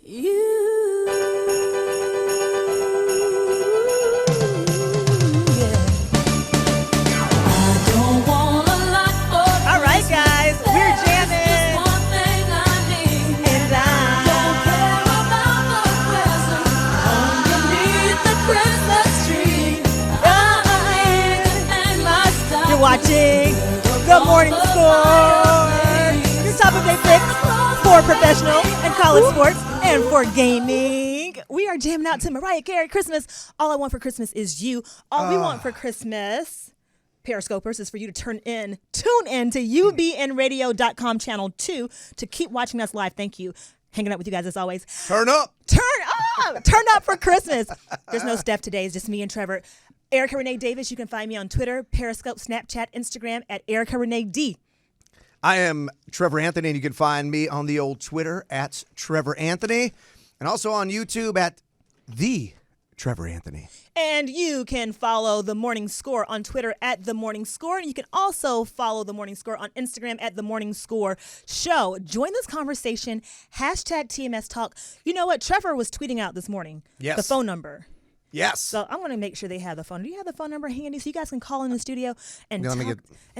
You. All right, guys, we're jamming. And you're watching The Morning Score. Your top of day picks for professional and college sports and for gaming. We are jamming out to Mariah Carey, Christmas. All I want for Christmas is you. All we want for Christmas, Periscopers, is for you to tune in to ubnradio.com channel 2 to keep watching us live. Thank you. Hanging out with you guys as always. Turn up. Turn up. Turn up for Christmas. There's no Steph today. It's just me and Trevor. Erica Renee Davis. You can find me on Twitter, Periscope, Snapchat, Instagram at Erica Renee D. I am Trevor Anthony, and you can find me on the old Twitter at Trevor Anthony, and also on YouTube at The Trevor Anthony. And you can follow The Morning Score on Twitter at The Morning Score. And you can also follow The Morning Score on Instagram at The Morning Score Show. Join this conversation, hashtag TMS Talk. You know what? Trevor was tweeting out this morning the phone number. Yes. So I want to make sure they have the phone. Do you have the phone number handy so you guys can call in the studio and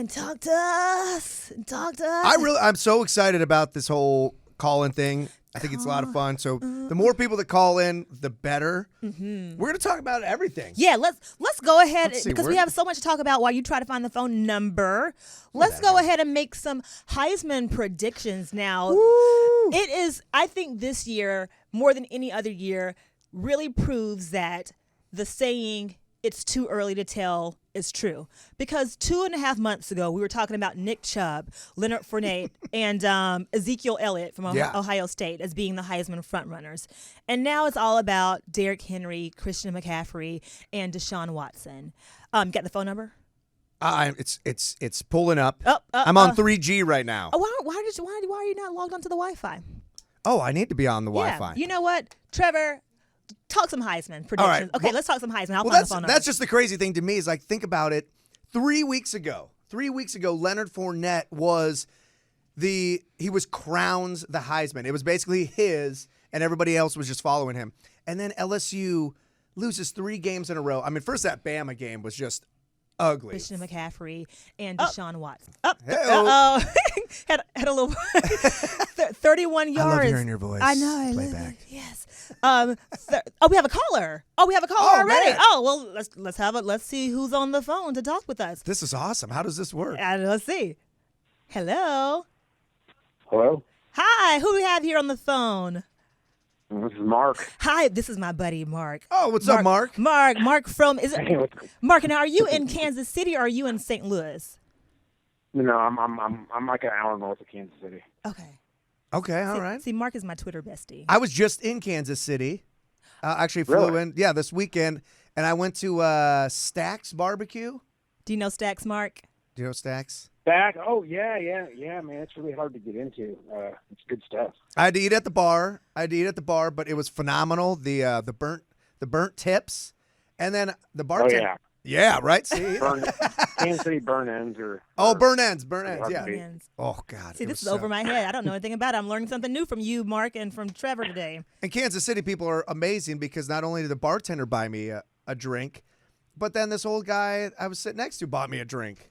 talk to us? I'm so excited about this whole call-in thing. I think it's a lot of fun. So the more people that call in, the better. Mm-hmm. We're going to talk about everything. Yeah, let's go ahead because we have so much to talk about while you try to find the phone number. Let's go ahead and make some Heisman predictions now. Woo! It is, I think this year, more than any other year, really proves that the saying, it's too early to tell, is true. Because 2.5 months ago, we were talking about Nick Chubb, Leonard Fournette, and Ezekiel Elliott from Ohio State as being the Heisman frontrunners. And now it's all about Derrick Henry, Christian McCaffrey, and Deshaun Watson. Got the phone number? It's pulling up. I'm on 3G right now. Why are you not logged onto the Wi-Fi? Oh, I need to be on the Wi-Fi. You know what, Trevor? Talk some Heisman predictions. Right. Okay, let's talk some Heisman. I'll find the phone number. That's just the crazy thing to me is, like, think about it. 3 weeks ago, Leonard Fournette was he was crowned the Heisman. It was basically his, and everybody else was just following him. And then LSU loses 3 games in a row. I mean, first that Bama game was just ugly. Christian McCaffrey and Deshaun Watson. Had a little 31 yards. I love hearing your voice. I know. Playback. Yes. We have a caller. We have a caller already. Man. Oh, well, let's see who's on the phone to talk with us. This is awesome. How does this work? Let's see. Hello. Hello. Hi. Who do we have here on the phone? This is Mark. Hi, this is my buddy Mark. Oh, what's up, Mark? Mark from Mark? Now, are you in Kansas City or are you in St. Louis? No, I'm like an hour north of Kansas City. Okay, all right. See, Mark is my Twitter bestie. I was just in Kansas City. Actually flew in, this weekend, and I went to Stack's Barbecue. Do you know Stack's, Mark? Do you know Stack's? Stack? Oh, yeah, man. It's really hard to get into. It's good stuff. I had to eat at the bar. But it was phenomenal. The burnt tips, and then the bartender. Oh, yeah. Yeah, right. See, Kansas City burn ends burn ends. Yeah. Oh God. See, this is over my head. I don't know anything about it. I'm learning something new from you, Mark, and from Trevor today. And Kansas City people are amazing because not only did the bartender buy me a drink, but then this old guy I was sitting next to bought me a drink.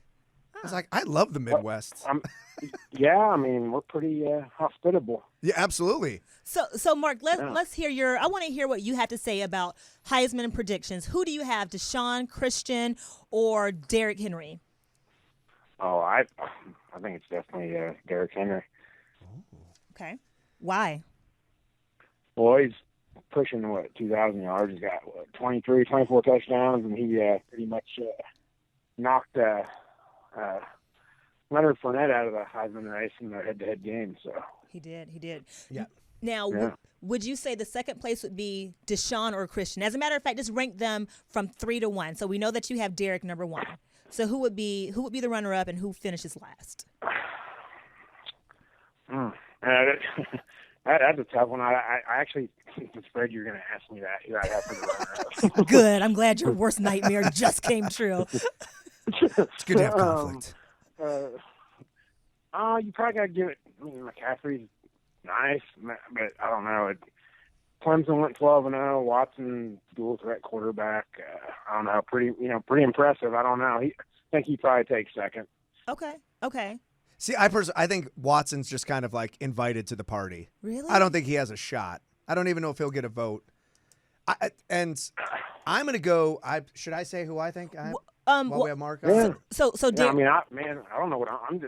I was like, I love the Midwest. I mean, we're pretty hospitable. Yeah, absolutely. So Mark, let's hear I want to hear what you have to say about Heisman predictions. Who do you have, Deshaun, Christian, or Derrick Henry? Oh, I think it's definitely Derrick Henry. Okay. Why? Well, he's pushing, 2,000 yards. He's got, 24 touchdowns, and he pretty much knocked Leonard Fournette out of the Heisman race in their head-to-head game. So he did. Yeah. Now, would you say the second place would be Deshaun or Christian? As a matter of fact, just rank them from 3 to 1. So we know that you have Derrick number 1. So who would be the runner-up and who finishes last? That's a tough one. I actually was afraid you were going to ask me that. Who I have for the runner-up. Good. I'm glad your worst nightmare just came true. It's good to have conflict. You probably got to give it. I mean, McCaffrey's nice, but I don't know. Clemson went 12-0. Watson, dual threat quarterback. I don't know, pretty impressive. I don't know. I think he probably takes second. Okay. See, I think Watson's just kind of like invited to the party. Really? I don't think he has a shot. I don't even know if he'll get a vote. And I'm going to go. Should I say who I think? While we have Mark on? Yeah. So Yeah, Derek, I don't know what I'm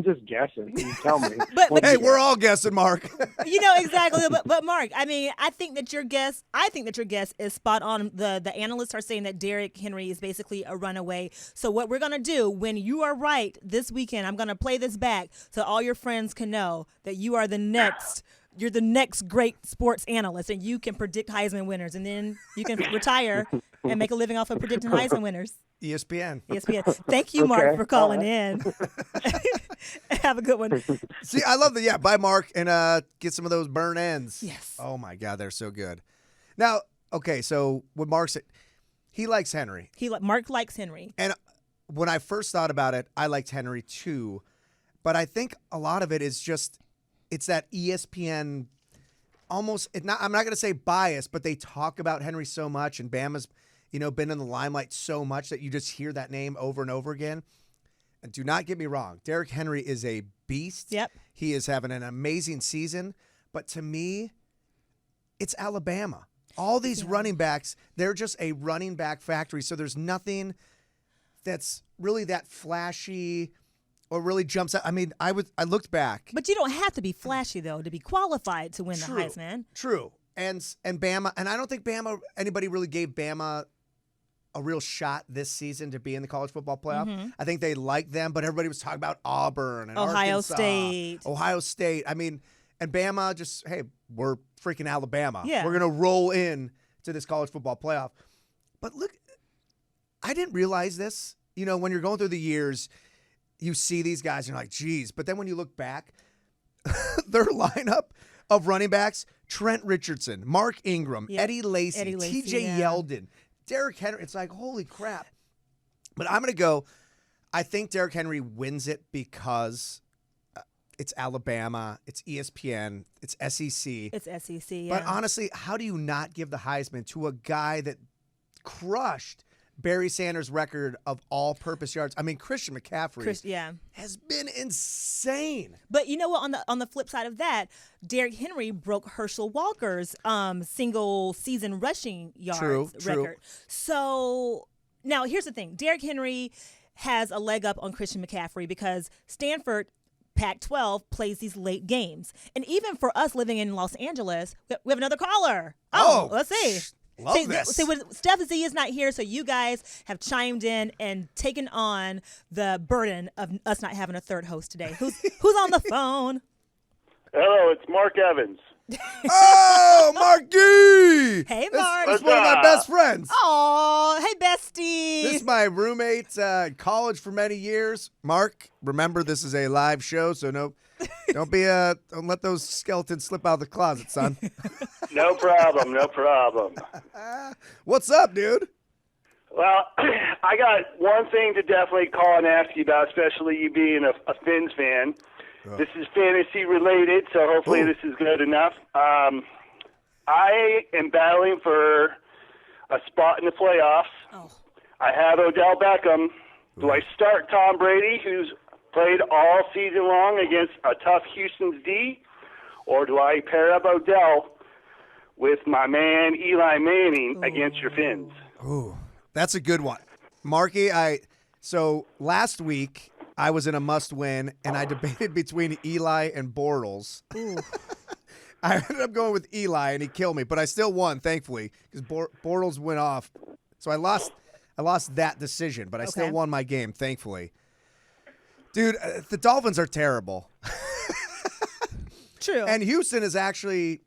just guessing. You tell me. But Hey, we're all guessing, Mark. you know exactly. But Mark, I mean, I think that your guess is spot on. The analysts are saying that Derrick Henry is basically a runaway. So what we're gonna do when you are right this weekend, I'm gonna play this back so all your friends can know that you are the next. You're the next great sports analyst, and you can predict Heisman winners, and then you can retire and make a living off of predicting Heisman winners. ESPN. Thank you, Mark, Okay. for calling in. Have a good one. See, I love that. Yeah, bye, Mark, and get some of those burn ends. Yes. Oh, my God, they're so good. Now, okay, so what Mark said, he likes Henry. Mark likes Henry. And when I first thought about it, I liked Henry too. But I think a lot of it is just, it's that ESPN almost, I'm not going to say bias, but they talk about Henry so much, and Bama's, been in the limelight so much that you just hear that name over and over again. And do not get me wrong, Derrick Henry is a beast. Yep. He is having an amazing season. But to me, it's Alabama. All these running backs, they're just a running back factory. So there's nothing that's really that flashy or really jumps out. I mean, I looked back. But you don't have to be flashy, though, to be qualified to win the Heisman. True. And Bama, and I don't think anybody really gave Bama a real shot this season to be in the college football playoff. Mm-hmm. I think they liked them, but everybody was talking about Auburn and Ohio Arkansas, State. I mean, and Bama just, hey, we're freaking Alabama. Yeah. We're going to roll in to this college football playoff. But look, I didn't realize this. When you're going through the years, you see these guys and you're like, geez. But then when you look back, their lineup of running backs, Trent Richardson, Mark Ingram, Eddie Lacy, TJ Yeldon, Derrick Henry. It's like, holy crap. But I'm going to go, I think Derrick Henry wins it because it's Alabama, it's ESPN, it's SEC. It's SEC, yeah. But honestly, how do you not give the Heisman to a guy that crushed Barry Sanders' record of all-purpose yards? I mean, Christian McCaffrey has been insane. But you know what? On the flip side of that, Derrick Henry broke Herschel Walker's single-season rushing yards record. So now here's the thing: Derrick Henry has a leg up on Christian McCaffrey because Stanford, Pac-12, plays these late games, and even for us living in Los Angeles, we have another caller. Oh, let's see. Love this. See, Steph Z is not here, so you guys have chimed in and taken on the burden of us not having a third host today. Who's on the phone? Hello, it's Mark Evans. Oh, Marky! Hey, Mark. That's one of my best friends. Oh, hey, bestie. This is my roommate in college for many years. Mark, remember this is a live show, so don't let those skeletons slip out of the closet, son. No problem. What's up, dude? Well, I got one thing to definitely call and ask you about, especially you being a Fins fan. This is fantasy related, so hopefully this is good enough. I am battling for a spot in the playoffs. Oh. I have Odell Beckham. Do I start Tom Brady, who's played all season long against a tough Houston's D, or do I pair up Odell with my man Eli Manning against your Fins? Ooh, that's a good one. Marky, so last week I was in a must-win, and I debated between Eli and Bortles. I ended up going with Eli, and he killed me, but I still won, thankfully, because Bortles went off. So I lost that decision, but I still won my game, thankfully. Dude, the Dolphins are terrible. True. And Houston is actually,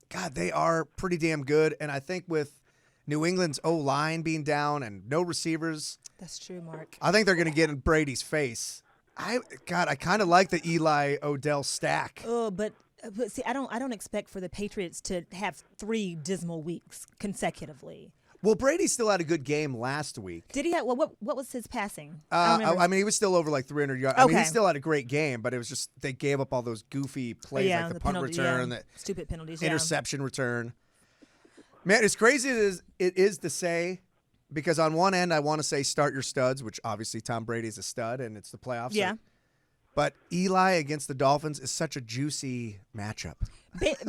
God, they are pretty damn good. And I think with New England's O-line being down and no receivers, that's true, Mark. I think they're going to get in Brady's face. I kind of like the Eli-Odell stack. Oh, but see, I don't expect for the Patriots to have 3 dismal weeks consecutively. Well, Brady still had a good game last week. Did he have what was his passing? I don't remember. I mean, he was still over like 300 yards. I mean, he Okay. still had a great game, but it was just they gave up all those goofy plays like the punt penalty, return, yeah. the Stupid penalties, interception return. Man, as crazy as it is to say, because on one end I want to say start your studs, which obviously Tom Brady's a stud and it's the playoffs. Yeah. But Eli against the Dolphins is such a juicy matchup.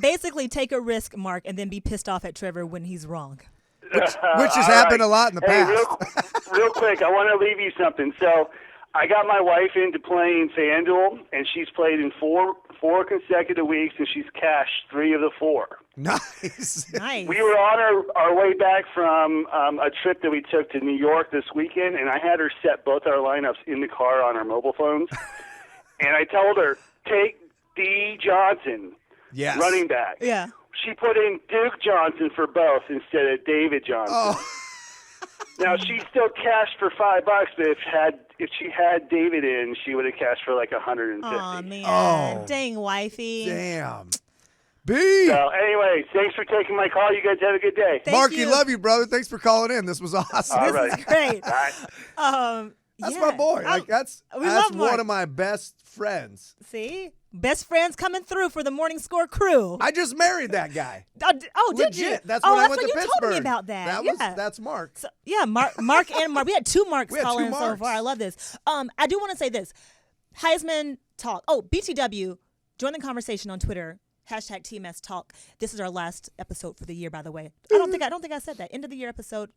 Basically, take a risk, Mark, and then be pissed off at Trevor when he's wrong. Which has All happened right. a lot in the Hey, past. real quick, I want to leave you something. So I got my wife into playing FanDuel, and she's played in four consecutive weeks, and she's cashed 3 of the 4. Nice. Nice. We were on our way back from a trip that we took to New York this weekend, and I had her set both our lineups in the car on our mobile phones. And I told her, take D. Johnson, Yes. running back. Yeah. She put in Duke Johnson for both instead of David Johnson. Oh. Now she still cashed for $5, but if she had David in, she would have cashed for like 150. Aw, man. Oh. Dang, wifey. Damn. B. So anyway, thanks for taking my call. You guys have a good day. Thank Marky, you. love you, brother. Thanks for calling in. This was awesome. All This right. is great. Bye. That's Yeah. my boy. I- Like that's we love one Mark. of my best friends. See? Best friends coming through for the Morning Score crew. I just married that guy. Oh, did you? Legit. That's oh, when I that's went when to you Pittsburgh. told me about that. yeah. That's Mark. So, yeah, Mark and Mark. We had 2 Marks We had 2 calling so Marks. far. I love this. I do want to say this. Heisman talk. Oh, BTW, join the conversation on Twitter. #TMS Talk. This is our last episode for the year, by the way. I don't think I said that. End of the year episode.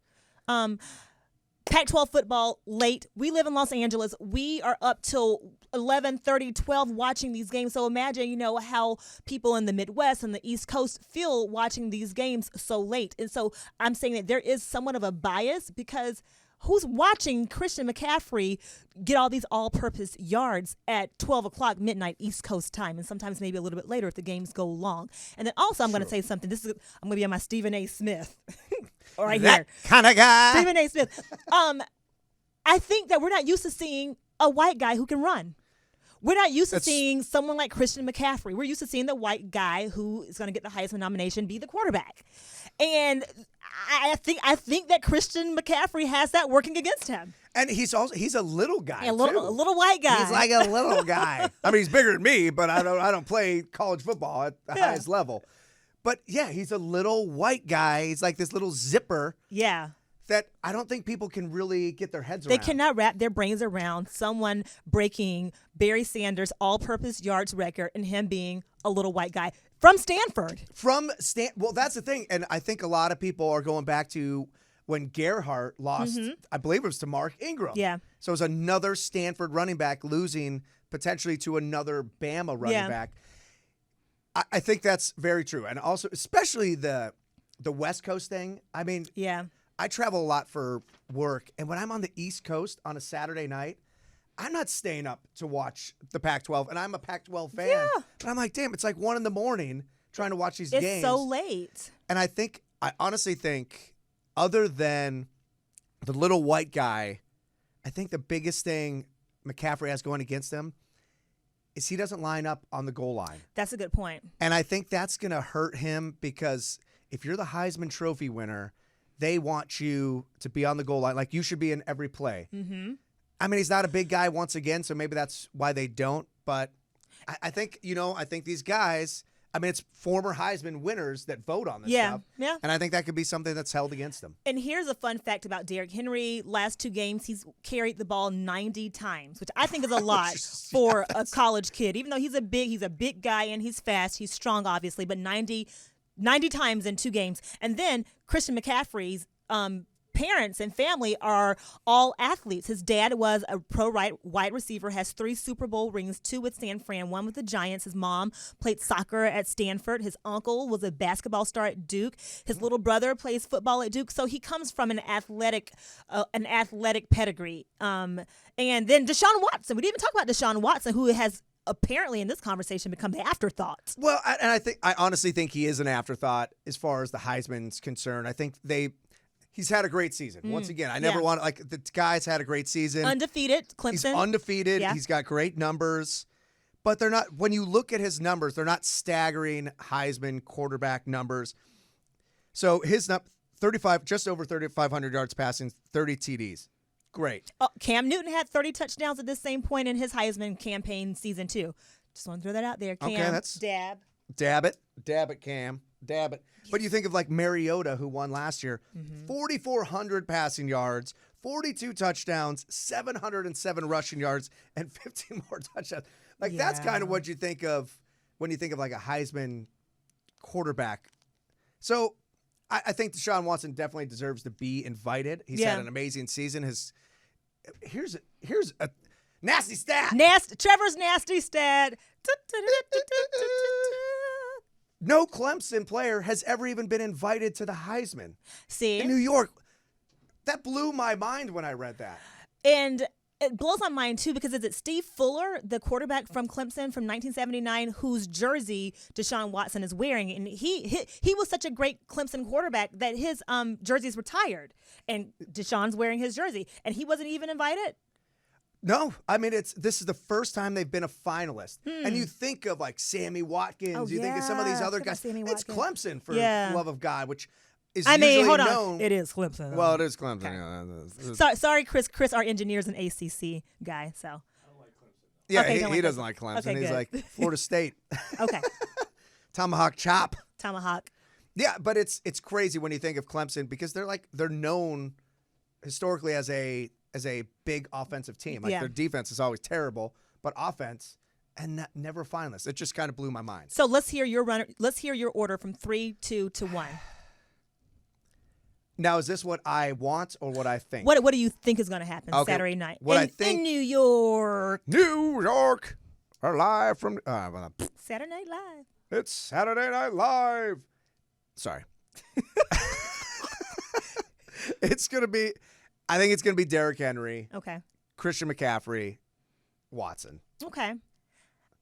Pac-12 football late. We live in Los Angeles. We are up till 11:30, 12 watching these games. So imagine, how people in the Midwest and the East Coast feel watching these games so late. And so I'm saying that there is somewhat of a bias because who's watching Christian McCaffrey get all these all-purpose yards at 12 o'clock midnight East Coast time, and sometimes maybe a little bit later if the games go long. And then also I'm going to say something. I'm going to be on my Stephen A. Smith. right that here. kind of guy. Stephen A. Smith. I think that we're not used to seeing a white guy who can run. We're not used to seeing someone like Christian McCaffrey. We're used to seeing the white guy who is going to get the Heisman nomination be the quarterback. And I think that Christian McCaffrey has that working against him. And he's a little guy. A little white guy. He's like a little guy. I mean, he's bigger than me, but I don't play college football at the highest level. But yeah, he's a little white guy. He's like this little zipper. Yeah. That I don't think people can really get their heads around. They cannot wrap their brains around someone breaking Barry Sanders' all-purpose yards record and him being a little white guy from Stanford. Well, that's the thing. And I think a lot of people are going back to when Gerhardt lost, I believe it was to Mark Ingram. Yeah. So it was another Stanford running back losing potentially to another Bama running back. I think that's very true. And also, especially the West Coast thing. I mean, Yeah. I travel a lot for work, and when I'm on the East Coast on a Saturday night, I'm not staying up to watch the Pac-12, and I'm a Pac-12 fan. Yeah. But I'm like, damn, it's like 1 a.m. trying to watch these games. It's so late. And I honestly think, other than the little white guy, I think the biggest thing McCaffrey has going against him is he doesn't line up on the goal line. That's a good point. And I think that's going to hurt him because if you're the Heisman Trophy winner, they want you to be on the goal line. Like, you should be in every play. Mm-hmm. I mean, he's not a big guy once again, so maybe that's why they don't. But I think, I think these guys, I mean, it's former Heisman winners that vote on this stuff. Yeah. And I think that could be something that's held against them. And here's a fun fact about Derrick Henry. Last 2 games, he's carried the ball 90 times, which I think is a lot for a college kid. Even though he's a big guy and he's fast, he's strong, obviously, but 90 times in 2 games. And then Christian McCaffrey's parents and family are all athletes. His dad was a pro wide receiver, has 3 Super Bowl rings, 2 with San Fran, 1 with the Giants. His mom played soccer at Stanford. His uncle was a basketball star at Duke. His little brother plays football at Duke. So he comes from an athletic pedigree. And then Deshaun Watson. We didn't even talk about Deshaun Watson, who has apparently in this conversation become the afterthought. Well, I honestly think he is an afterthought as far as the Heisman's concerned. I think he's had a great season. Once again, I never want the guy's had a great season. Undefeated, Clemson. He's undefeated. Yeah. He's got great numbers. But they're not, when you look at his numbers, they're not staggering Heisman quarterback numbers. So his 35, just over 3,500 yards passing, 30 TDs. Great. Oh, Cam Newton had 30 touchdowns at this same point in his Heisman campaign season 2. Just want to throw that out there. Cam, Okay, that's dab. Dab it, Cam, dab it. But you think of like Mariota, who won last year, 4,400 passing yards, 42 touchdowns, 707 rushing yards, and 15 more touchdowns. Like that's kind of what you think of when you think of like a Heisman quarterback. So I think Deshaun Watson definitely deserves to be invited. He's had an amazing season. Here's a nasty stat. Trevor's nasty stat. No Clemson player has ever even been invited to the Heisman. See? In New York. That blew my mind when I read that. And it blows my mind, too, because is it Steve Fuller, the quarterback from Clemson from 1979, whose jersey Deshaun Watson is wearing? And he was such a great Clemson quarterback that his jersey's retired. And Deshaun's wearing his jersey. And he wasn't even invited? No, I mean, this is the first time they've been a finalist. And you think of like Sammy Watkins, you think of some of these other guys. It's Clemson, for the love of God, which is usually hold known. on. It is Clemson. Well, it is Clemson. Okay. Sorry, Chris. Chris, our engineer's an ACC guy, so. Yeah, Okay, he doesn't like Clemson. Okay, He's good. like Florida State. Okay. Tomahawk chop. Tomahawk. Yeah, but it's crazy when you think of Clemson because they're known historically as a big offensive team. Like their defense is always terrible, but offense and never finalists. It just kind of blew my mind. So let's hear your order from 3, 2 to 1. Now, is this what I want or what I think? What do you think is going to happen Saturday night I think in New York? New York, are live from Saturday Night Live. It's Saturday Night Live. Sorry. I think it's gonna be Derrick Henry, Okay. Christian McCaffrey, Watson. Okay.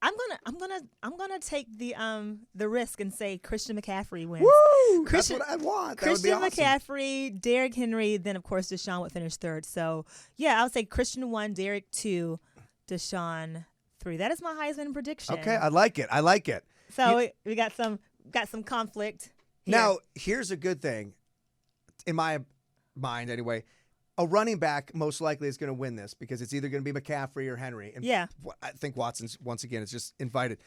I'm gonna take the risk and say Christian McCaffrey wins. Woo! That's what I want. That would be Christian awesome. McCaffrey, Derrick Henry, then of course Deshaun would finish 3rd. So yeah, I would say Christian 1, Derrick 2, Deshaun 3. That is my Heisman prediction. Okay, I like it. So we got some conflict here. Now, here's a good thing, in my mind anyway. A running back most likely is going to win this because it's either going to be McCaffrey or Henry. And I think Watson's, once again, is just invited.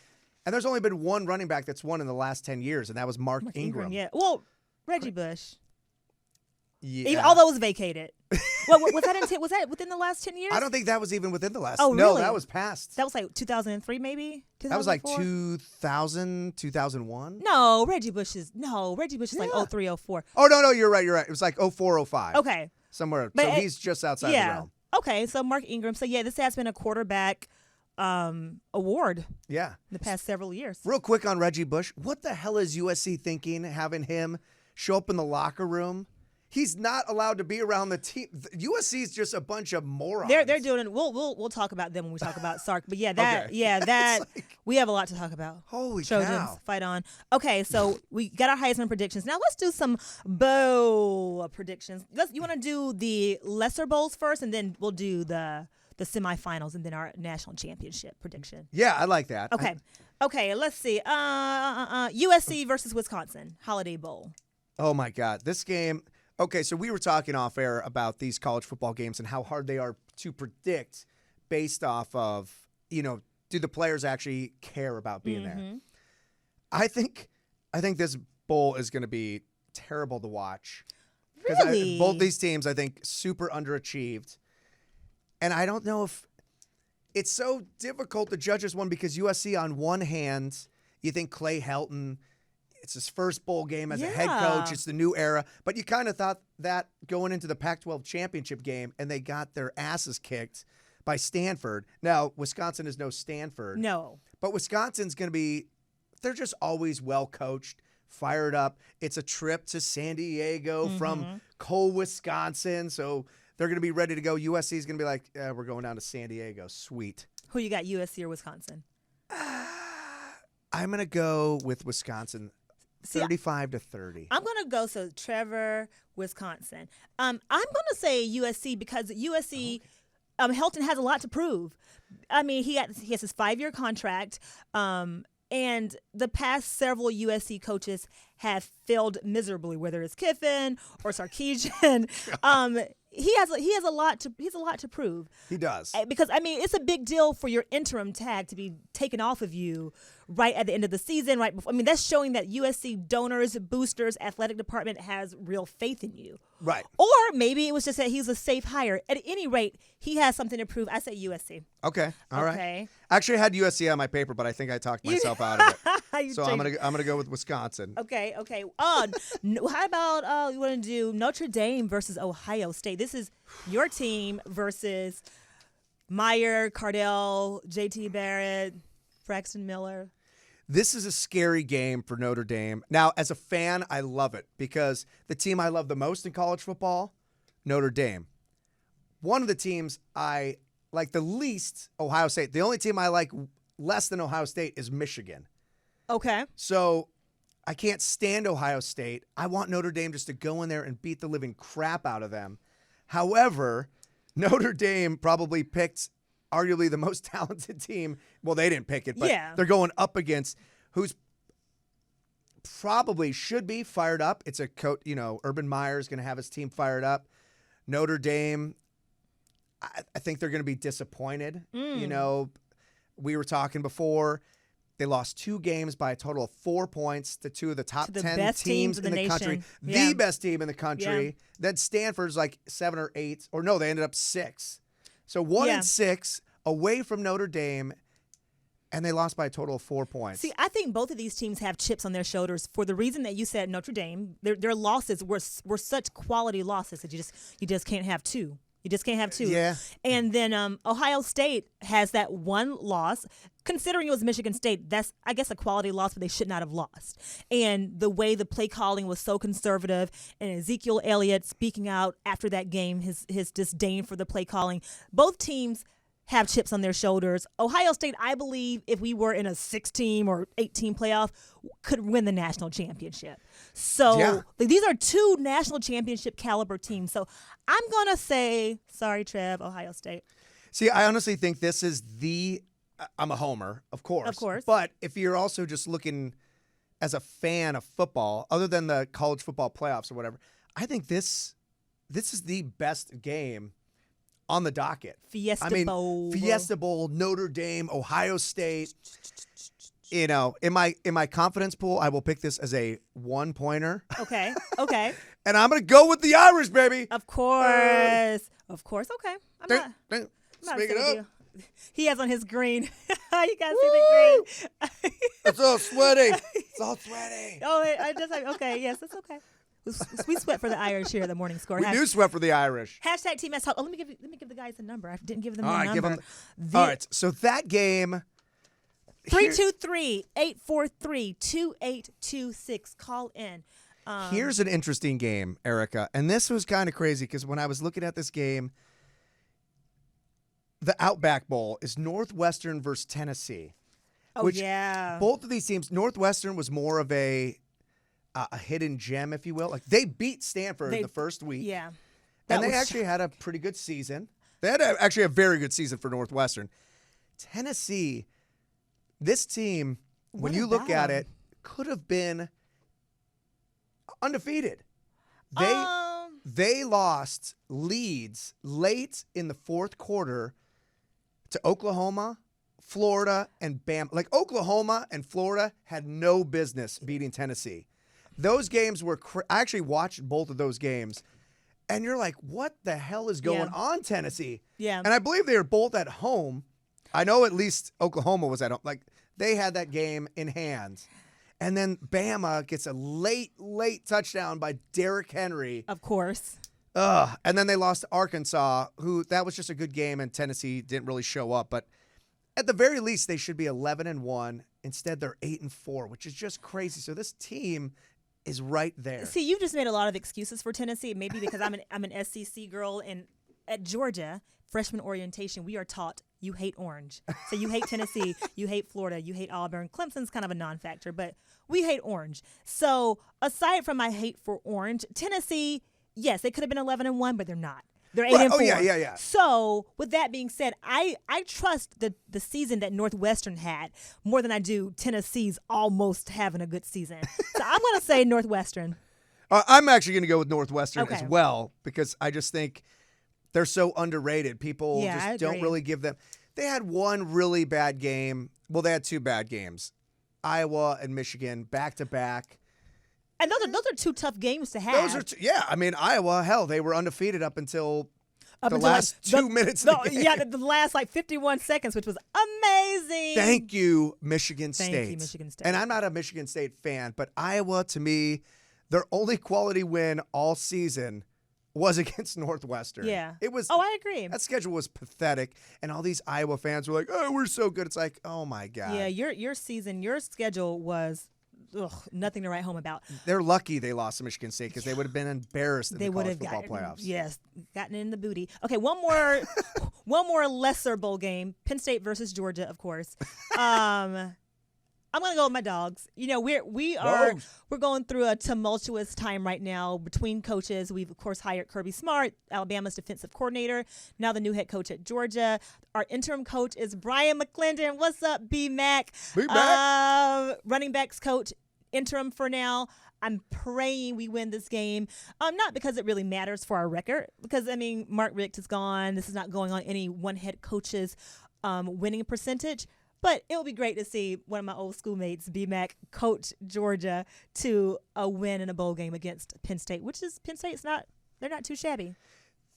And there's only been one running back that's won in the last 10 years, and that was Mark Ingram. Yeah. Well, Reggie Bush. Yeah. Although it was vacated. was that within the last 10 years? I don't think that was even within the last. Oh, No, really? that was past. That was like 2003, maybe? That was like 2004? 2000, 2001? No, Reggie Bush is like 03, 04. Oh, no, you're right. It was like 04, 05. Okay. Somewhere. But so he's just outside the realm. Okay, so Mark Ingram. So, yeah, this has been a quarterback award Yeah. in the past several years. Real quick on Reggie Bush. What the hell is USC thinking having him show up in the locker room? He's not allowed to be around the team. USC is just a bunch of morons. They're doing it. We'll talk about them when we talk about Sark. But yeah, that we have a lot to talk about. Holy Trojans, cow. fight on. Okay, so we got our Heisman predictions. Now let's do some bowl predictions. You want to do the lesser bowls first, and then we'll do the semifinals, and then our national championship prediction. Yeah, I like that. Okay. Let's see. USC versus Wisconsin Holiday Bowl. Oh my God, this game. Okay, so we were talking off air about these college football games and how hard they are to predict based off of, do the players actually care about being there? I think this bowl is going to be terrible to watch. Really? Both these teams, I think, super underachieved. And I don't know if it's so difficult to judge this one because USC, on one hand, you think Clay Helton, it's his first bowl game as a head coach. It's the new era. But you kind of thought that going into the Pac-12 championship game, and they got their asses kicked by Stanford. Now, Wisconsin is no Stanford. No. But Wisconsin's going to be – they're just always well coached, fired up. It's a trip to San Diego from Cole, Wisconsin. So they're going to be ready to go. USC is going to be like, we're going down to San Diego. Sweet. Who you got, USC or Wisconsin? I'm going to go with Wisconsin. 35 to 30. I'm going to go Trevor, Wisconsin. I'm going to say USC because USC, Helton has a lot to prove. I mean, he has his 5-year contract. And the past several USC coaches have failed miserably, whether it's Kiffin or Sarkisian. He has a lot to prove. He does. Because I mean, it's a big deal for your interim tag to be taken off of you right at the end of the season, right before. I mean, that's showing that USC donors, boosters, athletic department has real faith in you. Right. Or maybe it was just that he's a safe hire. At any rate, he has something to prove. I say USC. Okay. All right. Okay. Actually, I had USC on my paper, but I think I talked myself out of it. So I'm gonna go with Wisconsin. Okay. How about you want to do Notre Dame versus Ohio State? This is your team versus Meyer, Cardell, J.T. Barrett, Braxton Miller. This is a scary game for Notre Dame. Now, as a fan, I love it because the team I love the most in college football, Notre Dame. One of the teams I like the least, Ohio State. The only team I like less than Ohio State is Michigan. Okay. So I can't stand Ohio State. I want Notre Dame just to go in there and beat the living crap out of them. However, Notre Dame probably picked arguably the most talented team. Well, they didn't pick it, but they're going up against who's probably should be fired up. It's a coach, Urban Meyer is going to have his team fired up. Notre Dame, I think they're going to be disappointed. We were talking before. They lost 2 games by a total of 4 points to 2 of the top 10 teams in the country. The best team in the country. Yeah. Then Stanford's like 7 or 8. Or no, they ended up 6. So 1-6 away from Notre Dame, and they lost by a total of 4 points. See, I think both of these teams have chips on their shoulders for the reason that you said Notre Dame. Their losses were such quality losses that you just can't have 2. You just can't have 2. Yeah. And then Ohio State has that one loss. Considering it was Michigan State, that's, I guess, a quality loss, but they should not have lost. And the way the play calling was so conservative, and Ezekiel Elliott speaking out after that game, his disdain for the play calling, both teams have chips on their shoulders. Ohio State, I believe, if we were in a 6-team or 8-team playoff, could win the national championship. So these are 2 national championship caliber teams. So I'm going to say, sorry, Trev, Ohio State. See, I honestly think this is I'm a homer, of course. Of course. But if you're also just looking as a fan of football, other than the college football playoffs or whatever, I think this is the best game on the docket. Fiesta Bowl, Notre Dame, Ohio State. In my confidence pool, I will pick this as a 1-pointer. Okay. And I'm going to go with the Irish, baby. Of course. Okay. I'm not Speak it upset with up. you. He has on his green. You guys see the green. It's all sweaty. Oh, okay. Yes, that's okay. We sweat for the Irish here at the Morning Score. We do sweat for the Irish. Hashtag Team S Talk. Oh, let me give the guys a number. I didn't give them All a right, number. all right. So that game. 323-843-2826. Call in. Here's an interesting game, Erica. And this was kind of crazy because when I was looking at this game, the Outback Bowl is Northwestern versus Tennessee. Oh, yeah. Both of these teams, Northwestern was more of a hidden gem, if you will. Like they beat Stanford in the first week. Yeah. And they actually had a pretty good season. They had actually a very good season for Northwestern. Tennessee, this team, when you look at it, could have been undefeated. They lost leads late in the fourth quarter to Oklahoma, Florida, and Bama. Like Oklahoma and Florida had no business beating Tennessee. Those games were I actually watched both of those games, and you're like, what the hell is going on, Tennessee? Yeah. And I believe they were both at home. I know at least Oklahoma was at home. Like they had that game in hand. And then Bama gets a late touchdown by Derrick Henry. Of course. And then they lost to Arkansas, who that was just a good game, and Tennessee didn't really show up. But at the very least, they should be 11-1. Instead, they're 8-4, which is just crazy. So this team is right there. See, you've just made a lot of excuses for Tennessee. Maybe because I'm an SEC girl, and at Georgia freshman orientation, we are taught you hate orange. So you hate Tennessee, you hate Florida, you hate Auburn. Clemson's kind of a non-factor, but we hate orange. So aside from my hate for orange, Tennessee, yes, they could have been 11-1, but they're not. They're 8 Right. and 4. Oh, yeah. So with that being said, I trust the season that Northwestern had more than I do Tennessee's almost having a good season. So I'm going to say Northwestern. I'm actually going to go with Northwestern Okay. as well because I just think they're so underrated. People Yeah, I just don't agree. really give them. They had one really bad game. Well, they had two bad games. Iowa and Michigan back to back. And those are two tough games to have. Those are yeah. I mean, Iowa, hell, they were undefeated up until Up the until, last 2 minutes of the game. Yeah, the last 51 seconds, which was amazing. Thank you, Michigan State. Thank you, Michigan State. And I'm not a Michigan State fan, but Iowa, to me, their only quality win all season was against Northwestern. Yeah. It was. Oh, I agree. That schedule was pathetic, and all these Iowa fans were like, "Oh, we're so good." It's like, oh my god. Yeah, your season, your schedule was nothing to write home about. They're lucky they lost to Michigan State because they would have been embarrassed in They the would college have football gotten playoffs. yes, gotten in the booty. Okay, one more lesser bowl game. Penn State versus Georgia, of course. I'm gonna go with my dogs. You know, we're going through a tumultuous time right now between coaches. We've of course hired Kirby Smart, Alabama's defensive coordinator, now the new head coach at Georgia. Our interim coach is Brian McClendon. What's up, B-Mac? B-Mac. Running backs coach, interim for now. I'm praying we win this game. Not because it really matters for our record, because I mean Mark Richt is gone. This is not going on any one head coach's winning percentage. But it would be great to see one of my old schoolmates, B-Mac, coach Georgia to a win in a bowl game against Penn State, which is Penn State's they're not too shabby.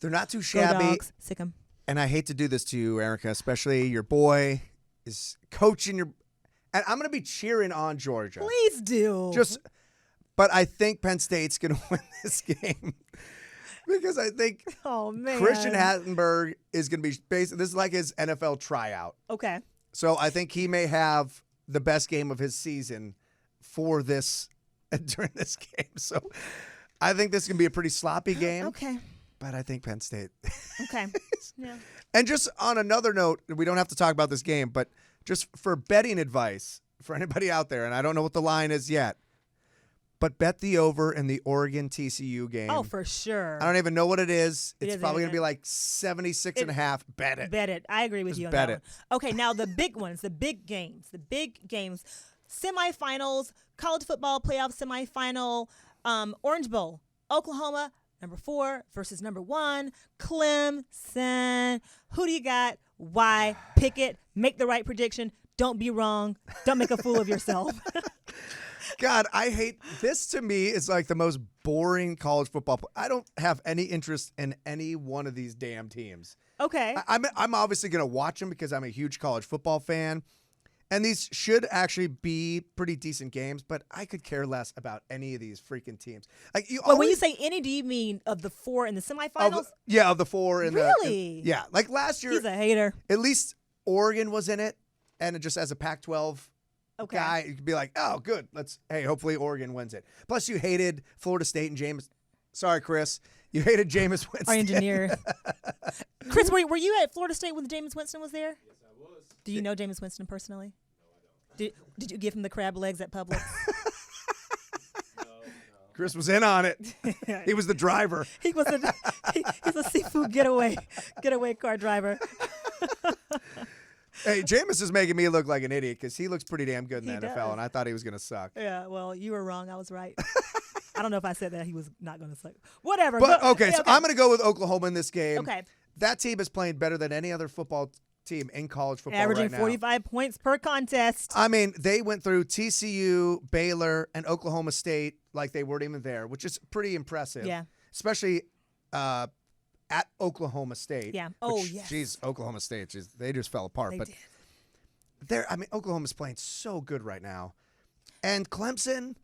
They're not too Go shabby. Dogs, sick 'em. And I hate to do this to you, Erica, especially your boy is coaching your. And I'm going to be cheering on Georgia. Please do. But I think Penn State's going to win this game because I think Oh man. Christian Hattenberg is going to be this is like his NFL tryout. Okay. So I think he may have the best game of his season for this during this game. So I think this is going to be a pretty sloppy game. Okay. But I think Penn State. Okay. Yeah. And just on another note, we don't have to talk about this game, but just for betting advice for anybody out there, and I don't know what the line is yet, but bet the over in the Oregon TCU game. Oh, for sure. I don't even know what it is. It It's isn't probably going to even. be like 76 and a half. Bet it. Bet it. I agree with Just you on bet that it. one. Okay, now the big ones, the big games, semifinals, college football playoff semifinal, Orange Bowl, Oklahoma, number 4 versus number 1, Clemson. Who do you got? Why? Pick it. Make the right prediction. Don't be wrong. Don't make a fool of yourself. God, I hate this. To me is like the most boring college football. I don't have any interest in any one of these damn teams. Okay. I'm obviously going to watch them because I'm a huge college football fan. And these should actually be pretty decent games, but I could care less about any of these freaking teams. Like Well, when you say any, do you mean of the 4 in the semifinals? of the 4 in Really? yeah, like last year, He's a hater. at least Oregon was in it, and it just as a Pac-12 Okay. guy, you could be like, oh, good. Hopefully Oregon wins it. Plus, you hated Florida State and Jameis. Sorry, Chris. You hated Jameis Winston. Our engineer. Chris, were you at Florida State when Jameis Winston was there? Yes, I was. Do you know Jameis Winston personally? No, I don't. Did you give him the crab legs at Publix? No. Chris was in on it. He was the driver. He's a seafood getaway car driver. Hey, Jameis is making me look like an idiot because he looks pretty damn good in the He NFL, does. and I thought he was going to suck. Yeah, well, you were wrong. I was right. I don't know if I said that he was not going to suck. Whatever. But, Go- okay, yeah, so I'm going to go with Oklahoma in this game. Okay. That team is playing better than any other football team in college football Averaging right now. 45 points per contest. I mean, they went through TCU, Baylor, and Oklahoma State like they weren't even there, which is pretty impressive. Yeah. Especially at Oklahoma State. Yeah. Oh, which, yes. Geez, Oklahoma State, they just fell apart. They but did. Oklahoma's playing so good right now. And Clemson,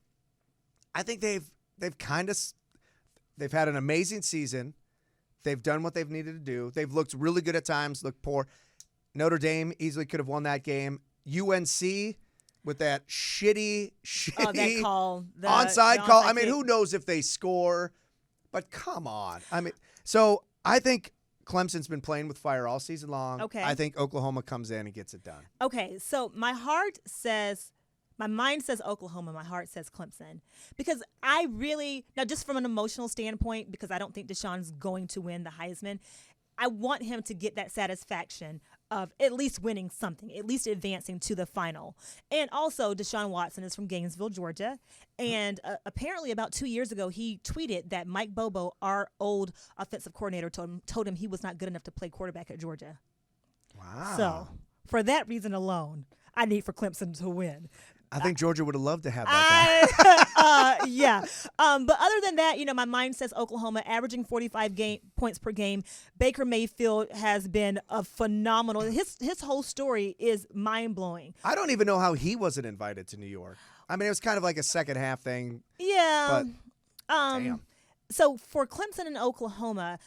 I think they've had an amazing season. They've done what they've needed to do. They've looked really good at times, looked poor. Notre Dame easily could have won that game. UNC with that shitty Oh, that call. onside the call. onside I mean, kick. who knows if they score? But come on. I mean, so I think Clemson's been playing with fire all season long. Okay. I think Oklahoma comes in and gets it done. Okay, so my heart says My mind says Oklahoma. My heart says Clemson. Because now just from an emotional standpoint, because I don't think Deshaun's going to win the Heisman, I want him to get that satisfaction of at least winning something, at least advancing to the final. And also, Deshaun Watson is from Gainesville, Georgia. And apparently about 2 years ago, he tweeted that Mike Bobo, our old offensive coordinator, told him he was not good enough to play quarterback at Georgia. Wow. So for that reason alone, I need for Clemson to win. I think Georgia would have loved to have that guy. Yeah. But other than that, my mind says Oklahoma, averaging 45 points per game. Baker Mayfield has been a phenomenal. His whole story is mind-blowing. I don't even know how he wasn't invited to New York. I mean, it was kind of like a second half thing. Yeah. But, damn. So for Clemson and Oklahoma,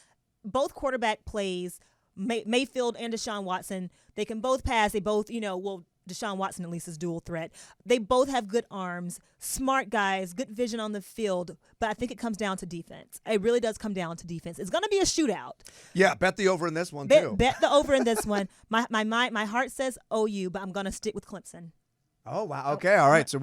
both quarterback plays, Mayfield and Deshaun Watson, they can both pass. They both, Deshaun Watson at least is dual threat. They both have good arms, smart guys, good vision on the field, but I think it comes down to defense. It really does come down to defense. It's going to be a shootout. Yeah, bet the over in this one, too. Bet the over in this one. My heart says OU, but I'm going to stick with Clemson. Oh, wow. Okay, all right. So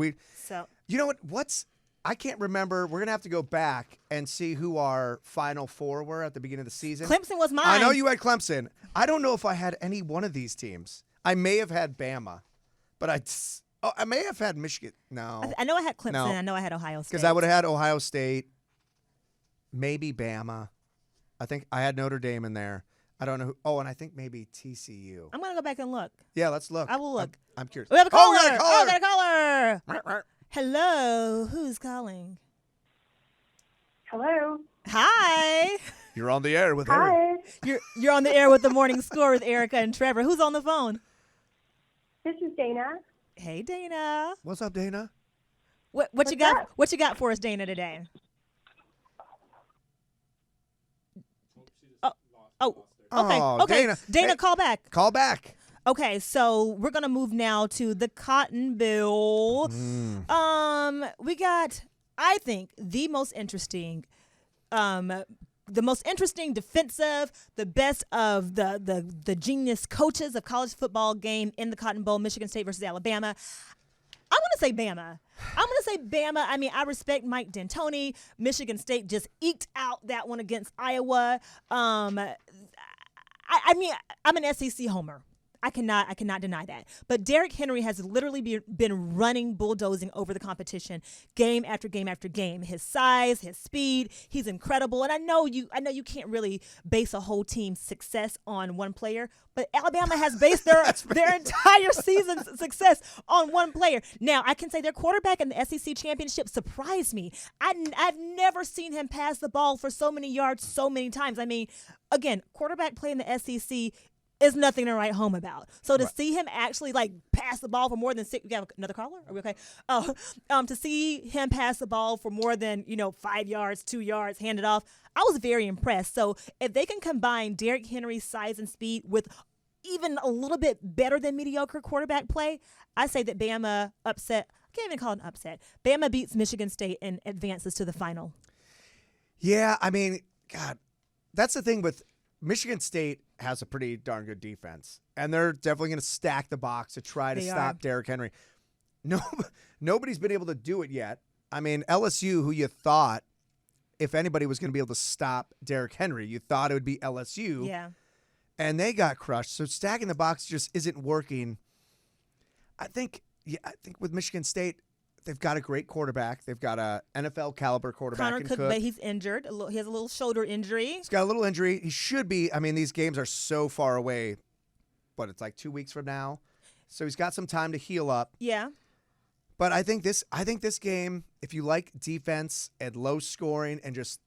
you know what? I can't remember. We're going to have to go back and see who our Final Four were at the beginning of the season. Clemson was mine. I know you had Clemson. I don't know if I had any one of these teams. I may have had Bama. But I may have had Michigan. No. I know I had Clemson. No. I know I had Ohio State. Because I would have had Ohio State, maybe Bama. I think I had Notre Dame in there. I don't know. And I think maybe TCU. I'm going to go back and look. Yeah, let's look. I will look. I'm curious. We have a caller. We got a caller. Oh, we got a caller. Hello. Who's calling? Hello. Hi. You're on the air with Eric. Hi. You're on the air with the morning score with Erica and Trevor. Who's on the phone? This is Dana. Hey, Dana. What's up, Dana? What you got? up? What you got for us, Dana, today? Okay. Dana, hey, call back. Call back. Okay, so we're gonna move now to the Cotton Bowl. We got, I think, the most interesting defensive, the best of the genius coaches of college football game in the Cotton Bowl, Michigan State versus Alabama. I'm going to say Bama. I mean, I respect Mike D'Antoni. Michigan State just eked out that one against Iowa. I mean, I'm an SEC homer. I cannot deny that. But Derrick Henry has literally been running, bulldozing over the competition game after game after game. His size, his speed, he's incredible. And I know you can't really base a whole team's success on one player, but Alabama has based their entire season's success on one player. Now, I can say their quarterback in the SEC championship surprised me. I've never seen him pass the ball for so many yards so many times. I mean, again, quarterback play in the SEC is nothing to write home about. So to see him actually pass the ball for more than six, we have another caller? Are we okay? To see him pass the ball for more than 5 yards, 2 yards, hand it off, I was very impressed. So if they can combine Derrick Henry's size and speed with even a little bit better than mediocre quarterback play, I say that Bama upset. I can't even call it an upset. Bama beats Michigan State and advances to the final. Yeah, I mean, God, that's the thing with Michigan State has a pretty darn good defense, and they're definitely going to stack the box to try to stop Derrick Henry. Nobody's been able to do it yet. I mean, LSU, who you thought, if anybody was going to be able to stop Derrick Henry, you thought it would be LSU. Yeah. And they got crushed. So stacking the box just isn't working. I think with Michigan State, they've got a great quarterback. They've got a NFL caliber quarterback. Connor Cook, but he's injured. He has a little shoulder injury. He's got a little injury. He should be. I mean, these games are so far away. But it's like 2 weeks from now. So he's got some time to heal up. Yeah. But I think this game, if you like defense and low scoring and just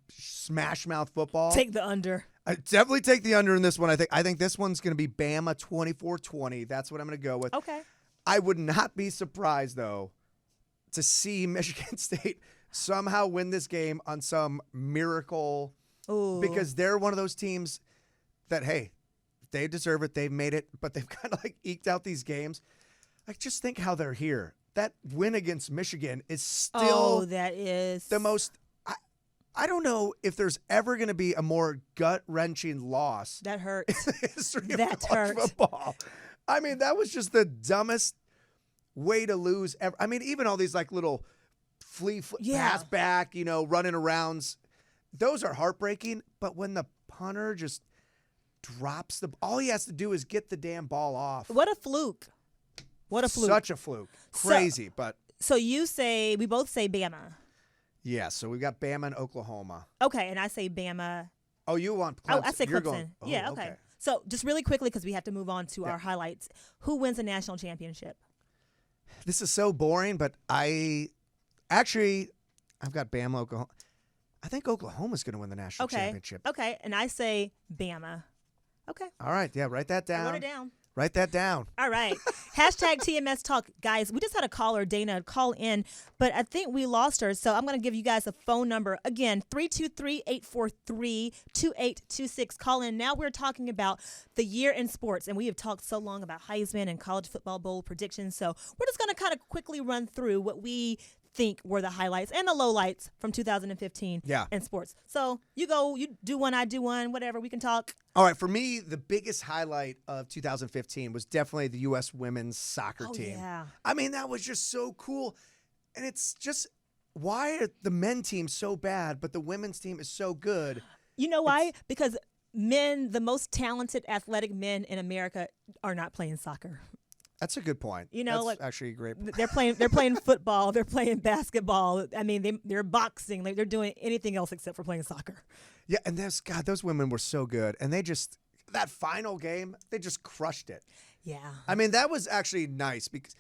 smash mouth football, take the under. I definitely take the under in this one. I think this one's going to be Bama 24-20. That's what I'm going to go with. Okay. I would not be surprised, though, to see Michigan State somehow win this game on some miracle. Ooh. Because they're one of those teams that, hey, they deserve it. They've made it, but they've kind of eked out these games. Just think how they're here. That win against Michigan is still that is the most. I don't know if there's ever going to be a more gut-wrenching loss. That hurts. In the history of That college hurts. football. I mean, that was just the dumbest. way to lose. I mean, even all these like little pass back, running arounds, those are heartbreaking. But when the punter just drops all he has to do is get the damn ball off. What a fluke. What a fluke. Such a fluke. Crazy, but. So we both say Bama. Yeah, so we've got Bama and Oklahoma. Okay, and I say Bama. Oh, you want Clemson? Oh, I say You're Clemson. Going, yeah, okay. So just really quickly, because we have to move on to our highlights. Who wins the national championship? This is so boring, but I've got Bama, Oklahoma. I think Oklahoma's going to win the national championship. Okay, and I say Bama. Okay. All right, yeah, write that down. I wrote it down. Write that down. All right. Hashtag TMS Talk. Guys, we just had a caller, Dana, call in, but I think we lost her. So I'm going to give you guys a phone number. Again, 323-843-2826. Call in. Now we're talking about the year in sports, and we have talked so long about Heisman and college football bowl predictions. So we're just going to kind of quickly run through what we think were the highlights and the lowlights from 2015 in sports. So you go, you do one, I do one, whatever. We can talk. All right, for me, the biggest highlight of 2015 was definitely the U.S. women's soccer team. Yeah. I mean, that was just so cool. And it's just, why are the men team so bad, but the women's team is so good? You know why? Because the most talented athletic men in America are not playing soccer. That's a good point. That's actually a great point. They're playing football, they're playing basketball. I mean, they're boxing, they're doing anything else except for playing soccer. Yeah, and those women were so good, and that final game, they just crushed it. Yeah. I mean, that was actually nice because,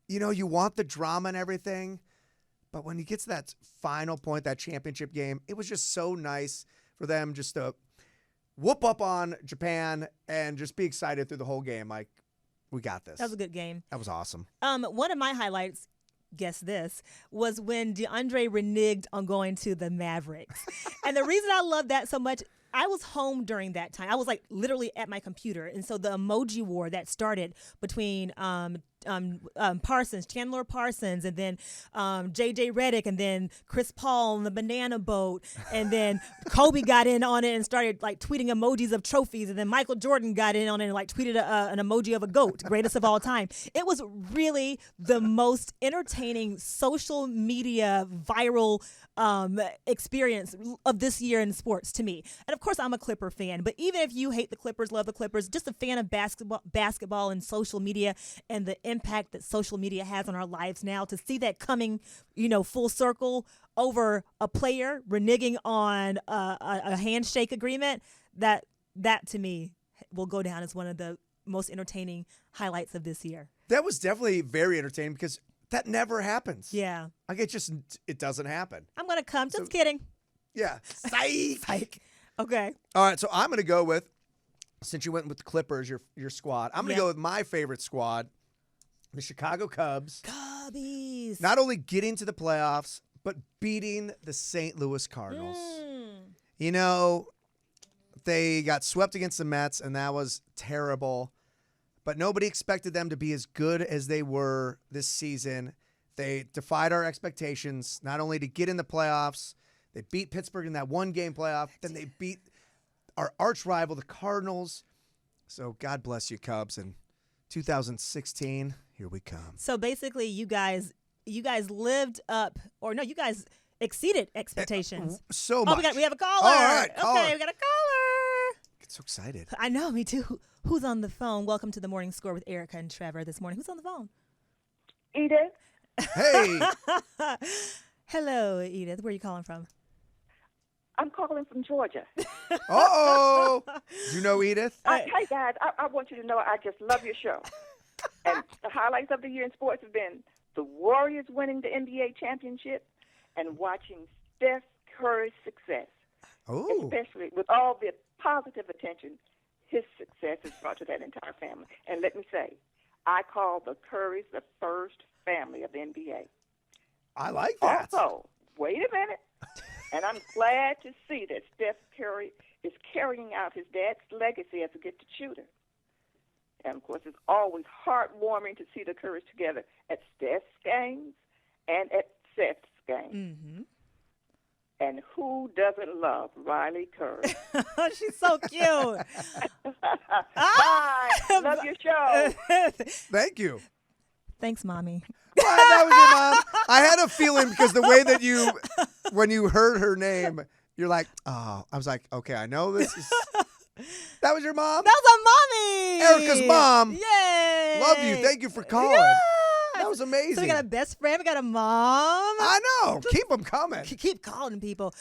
you want the drama and everything, but when you get to that final point, that championship game, it was just so nice for them just to whoop up on Japan and just be excited through the whole game. Like, we got this. That was a good game. That was awesome. One of my highlights, guess this, was when DeAndre reneged on going to the Mavericks. And the reason I love that so much, I was home during that time. I was like literally at my computer. And so the emoji war that started between Chandler Parsons, and then J.J. Redick, and then Chris Paul on the banana boat, and then Kobe got in on it and started like tweeting emojis of trophies, and then Michael Jordan got in on it and like tweeted an emoji of a goat, greatest of all time. It was really the most entertaining social media viral experience of this year in sports to me. And of course, I'm a Clipper fan, but even if you hate the Clippers, love the Clippers, just a fan of basketball and social media and the impact that social media has on our lives now, to see that coming, full circle over a player reneging on a handshake agreement, that to me will go down as one of the most entertaining highlights of this year. That was definitely very entertaining because that never happens. Yeah. Like, it doesn't happen. I'm going to come. Just kidding. Yeah. Psych. Psych. Okay. All right, so I'm going to go with, since you went with the Clippers, your squad, I'm going to go with my favorite squad, the Chicago Cubs. Cubbies. Not only getting to the playoffs, but beating the St. Louis Cardinals. They got swept against the Mets, and that was terrible. But nobody expected them to be as good as they were this season. They defied our expectations, not only to get in the playoffs, they beat Pittsburgh in that one-game playoff, then they beat our arch rival, the Cardinals. So God bless you, Cubs. And 2016, here we come. So basically, you guys lived up, or no, you guys exceeded expectations. So much. We have a caller. All right, caller. Okay, we got a caller. Get so excited. I know, me too. Who's on the phone? Welcome to the Morning Score with Erica and Trevor this morning. Who's on the phone? Edith. Hey. Hello, Edith. Where are you calling from? I'm calling from Georgia. Uh-oh. Do you know Edith? Hey, guys, I want you to know I just love your show. And the highlights of the year in sports have been the Warriors winning the NBA championship and watching Steph Curry's success. Oh. Especially with all the positive attention his success has brought to that entire family. And let me say, I call the Currys the first family of the NBA. I like that. Also, wait a minute. And I'm glad to see that Steph Curry is carrying out his dad's legacy as a gifted shooter. And, of course, it's always heartwarming to see the Currys together at Steph's games and at Seth's games. Mm-hmm. And who doesn't love Riley Curry? She's so cute. Bye. Love your show. Thank you. Thanks, Mommy. What? That was your mom? I had a feeling because the way that when you heard her name, you're like, oh. I was like, okay, I know this is. That was your mom? That was a mommy. Erica's mom. Yay. Love you. Thank you for calling. Yeah. That was amazing. So we got a best friend. We got a mom. I know. Keep them coming. Keep calling people.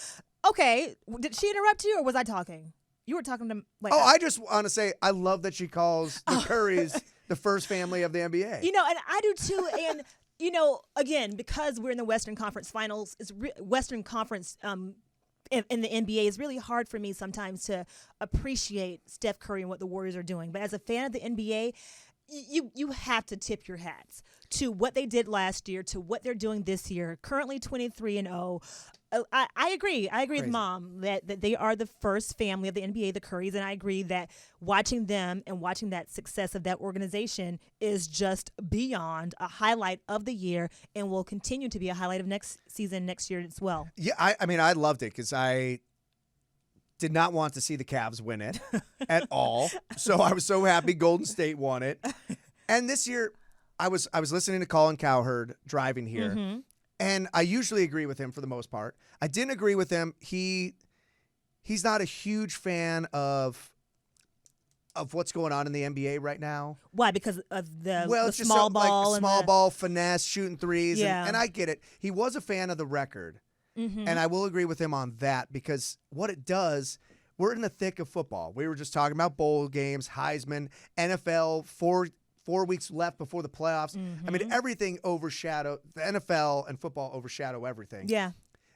Okay. Did she interrupt you or was I talking? You were talking to like. Oh, I just want to say I love that she calls the Currys the first family of the NBA. You know, and I do too. And you know, again, because we're in the Western Conference Finals, Western Conference in the NBA, it's really hard for me sometimes to appreciate Steph Curry and what the Warriors are doing. But as a fan of the NBA, you have to tip your hats to what they did last year, to what they're doing this year. Currently 23-0. I agree. I agree with Mom that they are the first family of the NBA, the Currys, and I agree that watching them and watching that success of that organization is just beyond a highlight of the year and will continue to be a highlight of next season, next year as well. Yeah, I mean, I loved it because I did not want to see the Cavs win it at all. So I was so happy Golden State won it. And this year, I was listening to Colin Cowherd driving here. Mm-hmm. And I usually agree with him for the most part. I didn't agree with him. He's not a huge fan of what's going on in the NBA right now. Why? Because of the It's just small so, ball like, and small ball finesse, shooting threes, Yeah. and I get it. He was a fan of the record, Mm-hmm. and I will agree with him on that because what it does, we're in the thick of football. We were just talking about bowl games, Heisman, NFL, 4 weeks left before the playoffs. Mm-hmm. I mean, everything the NFL and football overshadow everything. Yeah.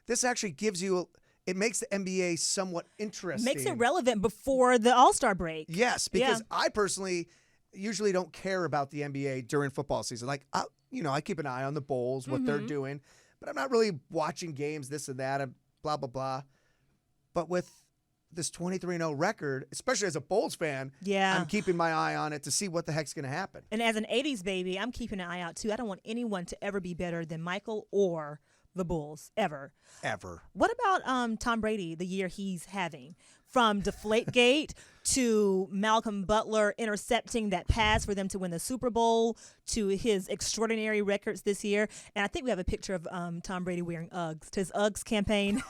This actually gives you, it makes the NBA somewhat interesting. Makes it relevant before the All-Star break. Yes, because Yeah. I personally usually don't care about the NBA during football season. Like, I keep an eye on the bowls, what they're Mm-hmm. doing, but I'm not really watching games, this and that, and blah, blah, blah. But with this 23-0 record, especially as a Bulls fan, Yeah. I'm keeping my eye on it to see what the heck's going to happen. And as an 80s baby, I'm keeping an eye out, too. I don't want anyone to ever be better than Michael or the Bulls, ever. Ever. What about Tom Brady, the year he's having? From Deflategate to Malcolm Butler intercepting that pass for them to win the Super Bowl to his extraordinary records this year. And I think we have a picture of Tom Brady wearing Uggs to his Uggs campaign.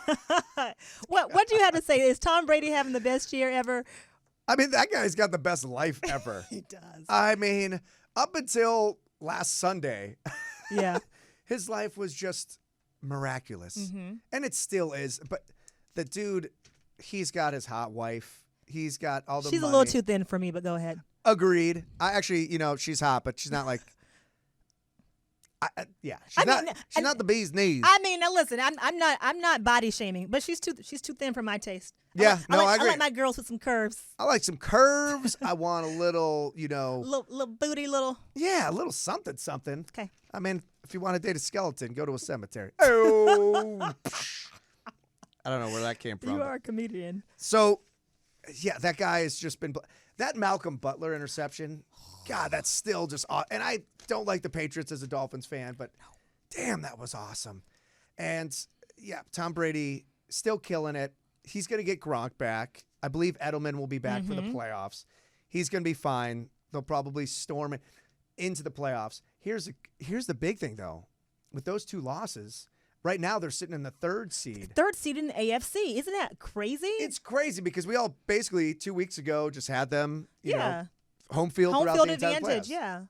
What do you have to say? Is Tom Brady having the best year ever? I mean, that guy's got the best life ever. He does. I mean, up until last Sunday, Yeah. his life was just miraculous. Mm-hmm. And it still is. But the dude, he's got his hot wife. He's got all the She's money. a little too thin for me, but go ahead. Agreed. I actually, she's hot, but she's not like. She's not the bee's knees. I mean, now listen, I'm not body shaming, but she's too thin for my taste. Yeah, I agree. I like my girls with some curves, I like some curves. I want a little, little booty, little. yeah, a little something. Okay. I mean, if you want to date a skeleton, go to a cemetery. Oh. I don't know where that came from. You are a comedian. So, yeah, that guy has just been that Malcolm Butler interception. God, that's still just and I don't like the Patriots as a Dolphins fan, but damn, that was awesome. And yeah, Tom Brady still killing it. He's going to get Gronk back. I believe Edelman will be back for the playoffs. He's going to be fine. They'll probably storm it into the playoffs. Here's the big thing though. With those two losses, right now they're sitting in the third seed. Third seed in the AFC. Isn't that crazy? It's crazy because we all basically 2 weeks ago just had them, you know, home field Home throughout field the entire advantage, playoffs. yeah.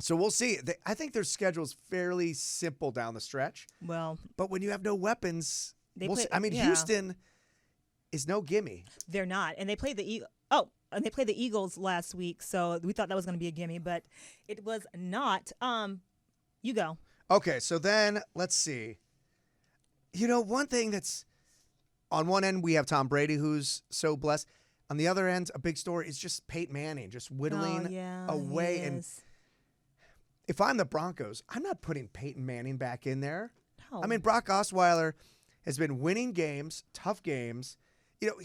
So we'll see. I think their schedule's fairly simple down the stretch. Well, But when you have no weapons, They we'll play- see. I mean, yeah. Houston is no gimme. they're not. And they played the Eagles last week, so we thought that was going to be a gimme, but it was not. You go. Okay, so then let's see. One thing that's on one end, we have Tom Brady, who's so blessed. On the other end, a big story is just Peyton Manning, just whittling away. And if I'm the Broncos, I'm not putting Peyton Manning back in there. No. I mean, Brock Osweiler has been winning games, tough games.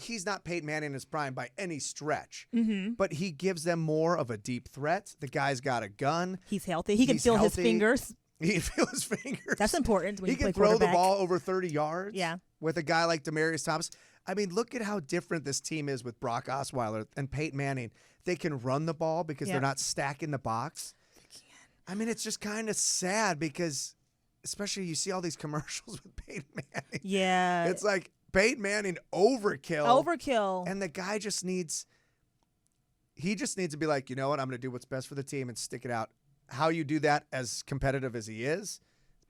He's not Peyton Manning in his prime by any stretch, but he gives them more of a deep threat. The guy's got a gun. He's healthy. He can He's feel his healthy. fingers. He can feel his fingers. That's important when He you play can throw the quarterback. ball over 30 yards. Yeah. With a guy like Demaryius Thomas. I mean, look at how different this team is with Brock Osweiler and Peyton Manning. They can run the ball because Yeah. they're not stacking the box. I mean, it's just kind of sad because, especially you see all these commercials with Peyton Manning. Yeah. It's like Peyton Manning overkill. Overkill. And the guy just needs to be like, you know what, I'm going to do what's best for the team and stick it out. How you do that as competitive as he is,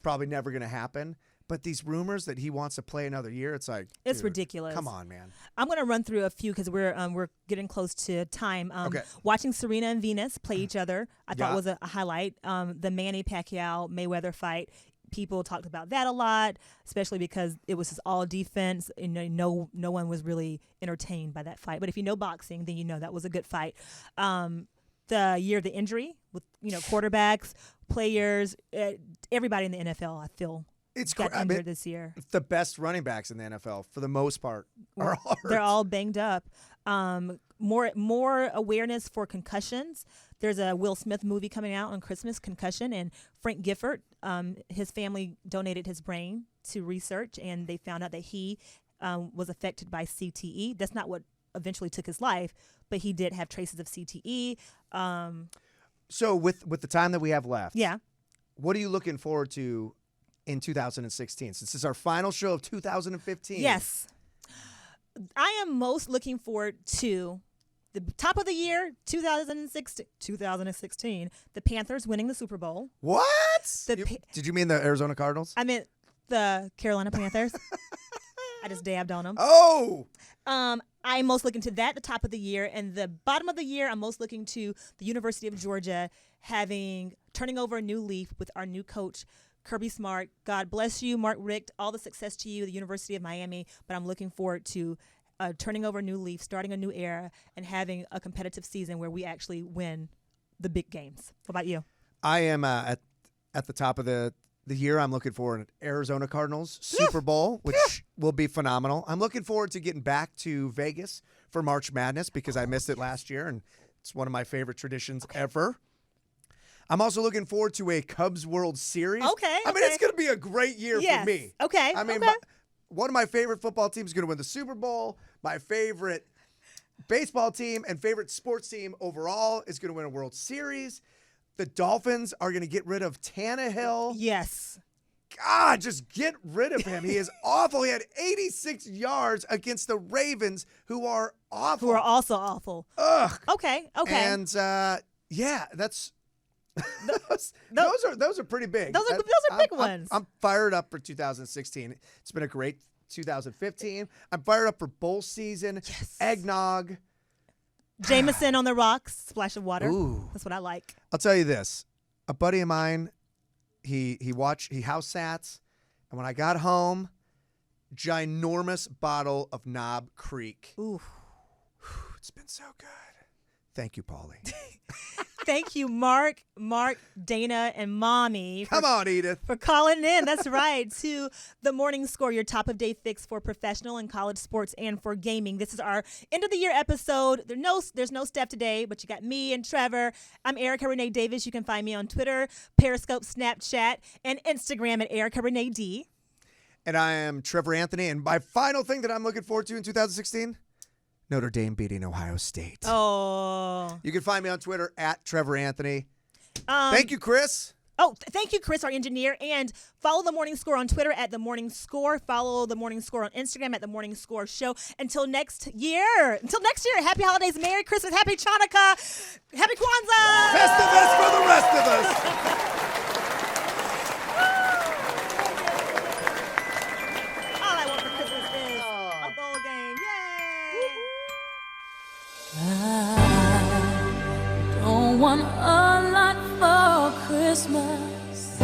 probably never going to happen. But these rumors that he wants to play another year, it's like, It's dude, ridiculous. Come on, man. I'm going to run through a few because we're getting close to time. Okay. Watching Serena and Venus play each other, I thought Yeah. was a highlight. The Manny Pacquiao Mayweather fight, people talked about that a lot, especially because it was just all defense. And no one was really entertained by that fight. But if you know boxing, then you know that was a good fight. The year of the injury with quarterbacks, players, everybody in the NFL, I feel. It's Got injured this year. The best running backs in the NFL, for the most part, are all hurt. They're all banged up. More awareness for concussions. There's a Will Smith movie coming out on Christmas, Concussion, and Frank Gifford, his family donated his brain to research, and they found out that he was affected by CTE. That's not what eventually took his life, but he did have traces of CTE. So with the time that we have left, Yeah. what are you looking forward to in 2016? Since this is our final show of 2015. Yes. I am most looking forward to the top of the year, 2016, the Panthers winning the Super Bowl. What? The Did you mean the Arizona Cardinals? I meant the Carolina Panthers. I just dabbed on them. Oh! I'm most looking to that at the top of the year. And the bottom of the year, I'm most looking to the University of Georgia turning over a new leaf with our new coach, Kirby Smart. God bless you, Mark Richt. All the success to you, the University of Miami. But I'm looking forward to turning over a new leaf, starting a new era, and having a competitive season where we actually win the big games. What about you? I am at the top of the year. I'm looking for an Arizona Cardinals Super Bowl, which will be phenomenal. I'm looking forward to getting back to Vegas for March Madness because I missed it last year, and it's one of my favorite traditions ever. I'm also looking forward to a Cubs World Series. Okay. I mean, it's going to be a great year for me. Okay. I mean, okay. One of my favorite football teams is going to win the Super Bowl. My favorite baseball team and favorite sports team overall is going to win a World Series. The Dolphins are going to get rid of Tannehill. Yes. God, just get rid of him. He is awful. He had 86 yards against the Ravens, who are awful. Who are also awful. Ugh. Okay. And yeah, that's those are pretty big. Those are big ones. I'm fired up for 2016. It's been a great 2015. I'm fired up for bowl season. Yes. Eggnog. Jameson on the rocks, splash of water. Ooh. That's what I like. I'll tell you this. A buddy of mine, he house sat, and when I got home, ginormous bottle of Knob Creek. Ooh. It's been so good. Thank you, Paulie. Thank you, Mark, Dana, and Mommy. Come on, Edith. For calling in. That's right. To the Morning Score, your top of day fix for professional and college sports and for gaming. This is our end of the year episode. There's no Steph today, but you got me and Trevor. I'm Erica Renee Davis. You can find me on Twitter, Periscope, Snapchat, and Instagram at Erica Renee D. And I am Trevor Anthony. And my final thing that I'm looking forward to in 2016, Notre Dame beating Ohio State. Oh. You can find me on Twitter at Trevor Anthony. Thank you, Chris. Oh, thank you, Chris, our engineer. And follow The Morning Score on Twitter at The Morning Score. Follow The Morning Score on Instagram at The Morning Score Show. Until next year, happy holidays, Merry Christmas, Happy Chanukah, Happy Kwanzaa. Festivus for the rest of us.